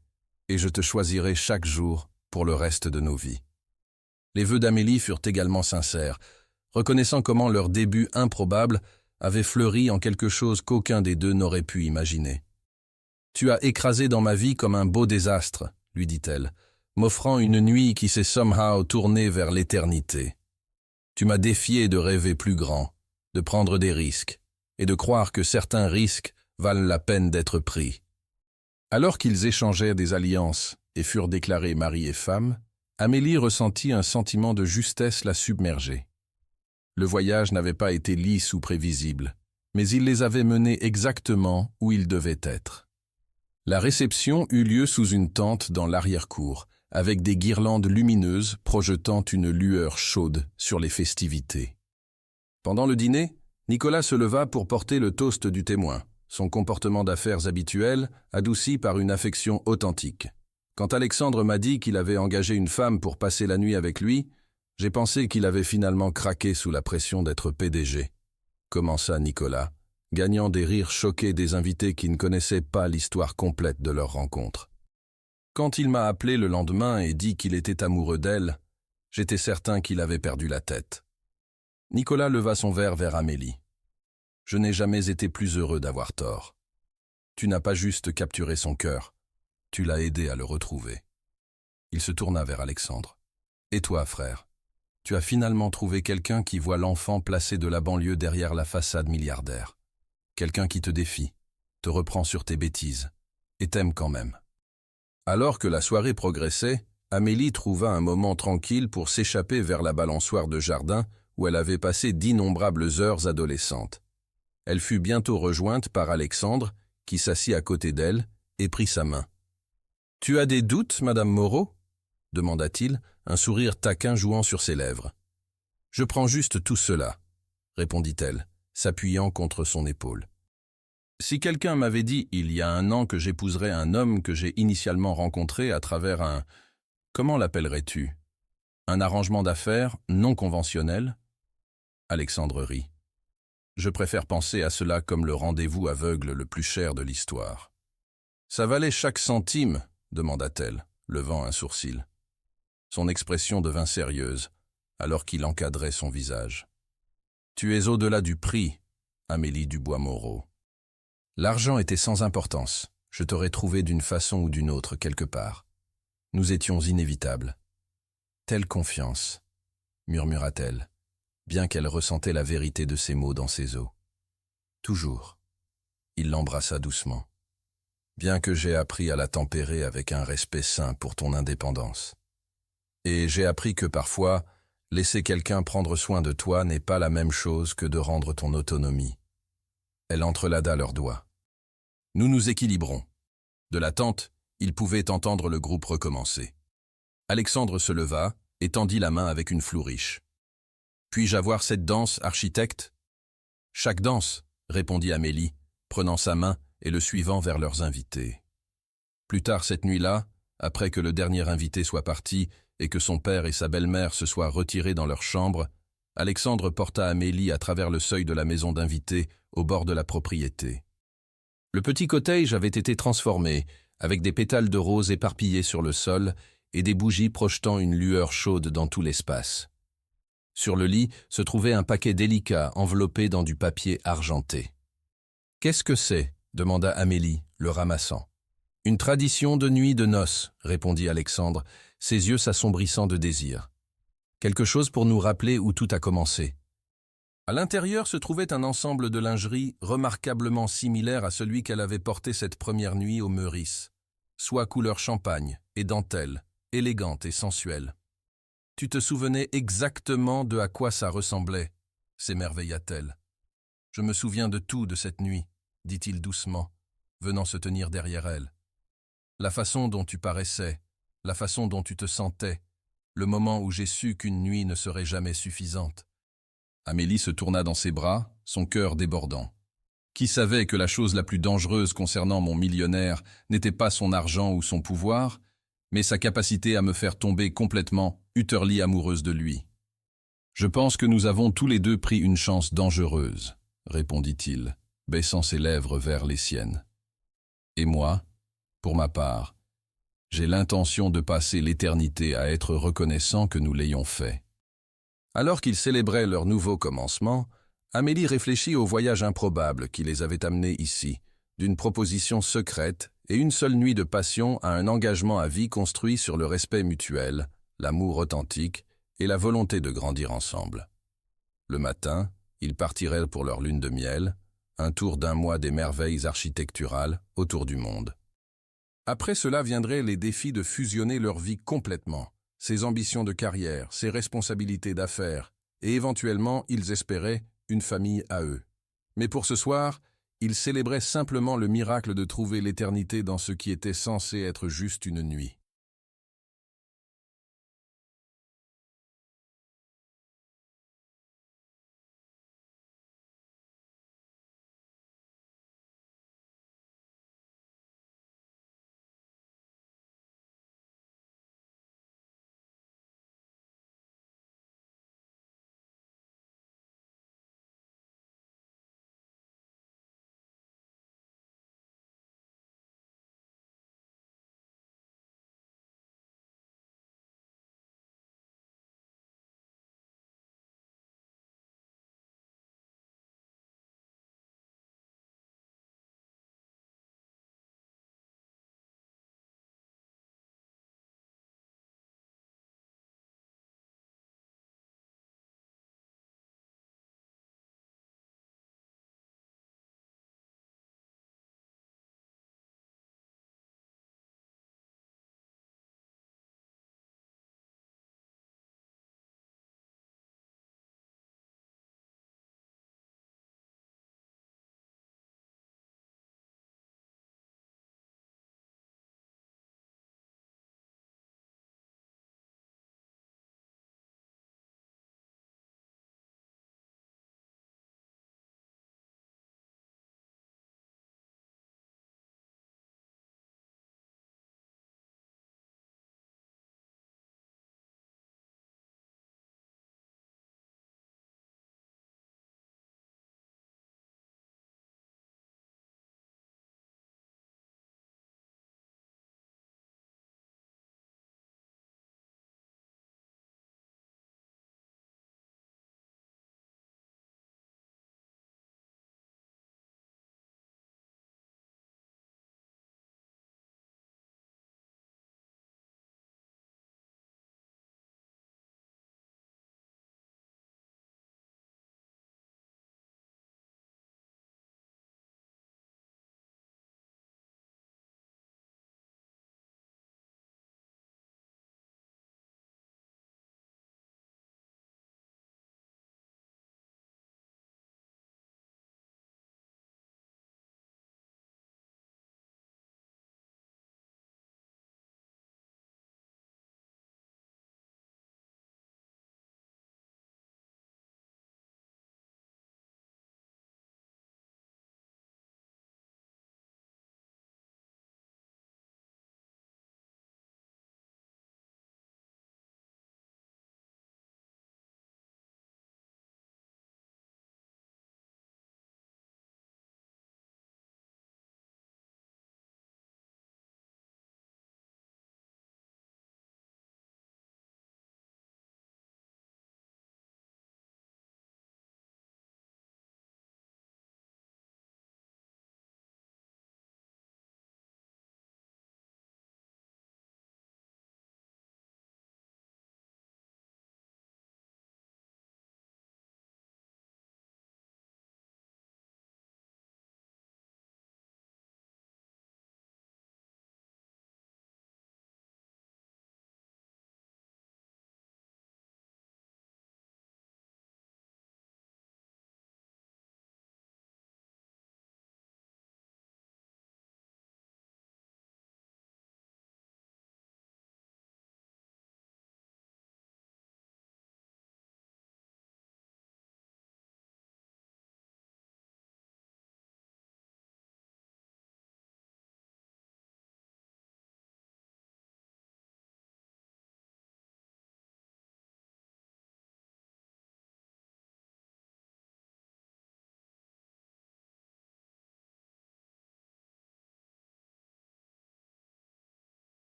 [SPEAKER 1] et je te choisirai chaque jour pour le reste de nos vies. » Les vœux d'Amélie furent également sincères, reconnaissant comment leur début improbable avait fleuri en quelque chose qu'aucun des deux n'aurait pu imaginer. « Tu as écrasé dans ma vie comme un beau désastre, » lui dit-elle, m'offrant une nuit qui s'est somehow tournée vers l'éternité. Tu m'as défié de rêver plus grand, de prendre des risques, et de croire que certains risques valent la peine d'être pris. Alors qu'ils échangèrent des alliances et furent déclarés mari et femme, Amélie ressentit un sentiment de justesse la submerger. Le voyage n'avait pas été lisse ou prévisible, mais il les avait menés exactement où ils devaient être. La réception eut lieu sous une tente dans l'arrière-cour, avec des guirlandes lumineuses projetant une lueur chaude sur les festivités. Pendant le dîner, Nicolas se leva pour porter le toast du témoin, son comportement d'affaires habituel adouci par une affection authentique. Quand Alexandre m'a dit qu'il avait engagé une femme pour passer la nuit avec lui, j'ai pensé qu'il avait finalement craqué sous la pression d'être PDG, commença Nicolas, gagnant des rires choqués des invités qui ne connaissaient pas l'histoire complète de leur rencontre. Quand il m'a appelé le lendemain et dit qu'il était amoureux d'elle, j'étais certain qu'il avait perdu la tête. Nicolas leva son verre vers Amélie. « Je n'ai jamais été plus heureux d'avoir tort. Tu n'as pas juste capturé son cœur, tu l'as aidé à le retrouver. » Il se tourna vers Alexandre. « Et toi, frère, tu as finalement trouvé quelqu'un qui voit l'enfant placé de la banlieue derrière la façade milliardaire. Quelqu'un qui te défie, te reprend sur tes bêtises, et t'aime quand même. » Alors que la soirée progressait, Amélie trouva un moment tranquille pour s'échapper vers la balançoire de jardin où elle avait passé d'innombrables heures adolescentes. Elle fut bientôt rejointe par Alexandre, qui s'assit à côté d'elle et prit sa main. « Tu as des doutes, Madame Moreau ?» demanda-t-il, un sourire taquin jouant sur ses lèvres. « Je prends juste tout cela, » répondit-elle, s'appuyant contre son épaule. Si quelqu'un m'avait dit il y a un an que j'épouserais un homme que j'ai initialement rencontré à travers un... Comment l'appellerais-tu? Un arrangement d'affaires non conventionnel? Alexandre rit. Je préfère penser à cela comme le rendez-vous aveugle le plus cher de l'histoire. Ça valait chaque centime, demanda-t-elle, levant un sourcil. Son expression devint sérieuse, alors qu'il encadrait son visage. Tu es au-delà du prix, Amélie Dubois-Moreau. L'argent était sans importance. Je t'aurais trouvé d'une façon ou d'une autre quelque part. Nous étions inévitables. Telle confiance, murmura-t-elle, bien qu'elle ressentait la vérité de ces mots dans ses os. Toujours. Il l'embrassa doucement. Bien que j'ai appris à la tempérer avec un respect sain pour ton indépendance. Et j'ai appris que parfois, laisser quelqu'un prendre soin de toi n'est pas la même chose que de rendre ton autonomie. Elle entrelada leurs doigts. Nous nous équilibrons. De la tente, ils pouvaient entendre le groupe recommencer. Alexandre se leva et tendit la main avec une flouriche. Puis-je avoir cette danse, architecte? Chaque danse, répondit Amélie, prenant sa main et le suivant vers leurs invités. Plus tard cette nuit-là, après que le dernier invité soit parti et que son père et sa belle-mère se soient retirés dans leur chambre, Alexandre porta Amélie à travers le seuil de la maison d'invités au bord de la propriété. Le petit cottage avait été transformé, avec des pétales de rose éparpillés sur le sol et des bougies projetant une lueur chaude dans tout l'espace. Sur le lit se trouvait un paquet délicat enveloppé dans du papier argenté. « Qu'est-ce que c'est » demanda Amélie, le ramassant. « Une tradition de nuit de noces » répondit Alexandre, ses yeux s'assombrissant de désir. « Quelque chose pour nous rappeler où tout a commencé. » À l'intérieur se trouvait un ensemble de lingerie remarquablement similaire à celui qu'elle avait porté cette première nuit au Meurice, soit couleur champagne et dentelle, élégante et sensuelle. « Tu te souvenais exactement de à quoi ça ressemblait » s'émerveilla-t-elle. « Je me souviens de tout de cette nuit, » dit-il doucement, venant se tenir derrière elle. « La façon dont tu paraissais, la façon dont tu te sentais, le moment où j'ai su qu'une nuit ne serait jamais suffisante. » Amélie se tourna dans ses bras, son cœur débordant. Qui savait que la chose la plus dangereuse concernant mon millionnaire n'était pas son argent ou son pouvoir, mais sa capacité à me faire tomber complètement, utterly amoureuse de lui. « Je pense que nous avons tous les deux pris une chance dangereuse, » répondit-il, baissant ses lèvres vers les siennes. « Et moi, pour ma part, j'ai l'intention de passer l'éternité à être reconnaissant que nous l'ayons fait. » Alors qu'ils célébraient leur nouveau commencement, Amélie réfléchit au voyage improbable qui les avait amenés ici, d'une proposition secrète et une seule nuit de passion à un engagement à vie construit sur le respect mutuel, l'amour authentique et la volonté de grandir ensemble. Le matin, ils partiraient pour leur lune de miel, un tour d'un mois des merveilles architecturales autour du monde. Après cela viendraient les défis de fusionner leur vie complètement, ses ambitions de carrière, ses responsabilités d'affaires, et éventuellement, ils espéraient, une famille à eux. Mais pour ce soir, ils célébraient simplement le miracle de trouver l'éternité dans ce qui était censé être juste une nuit.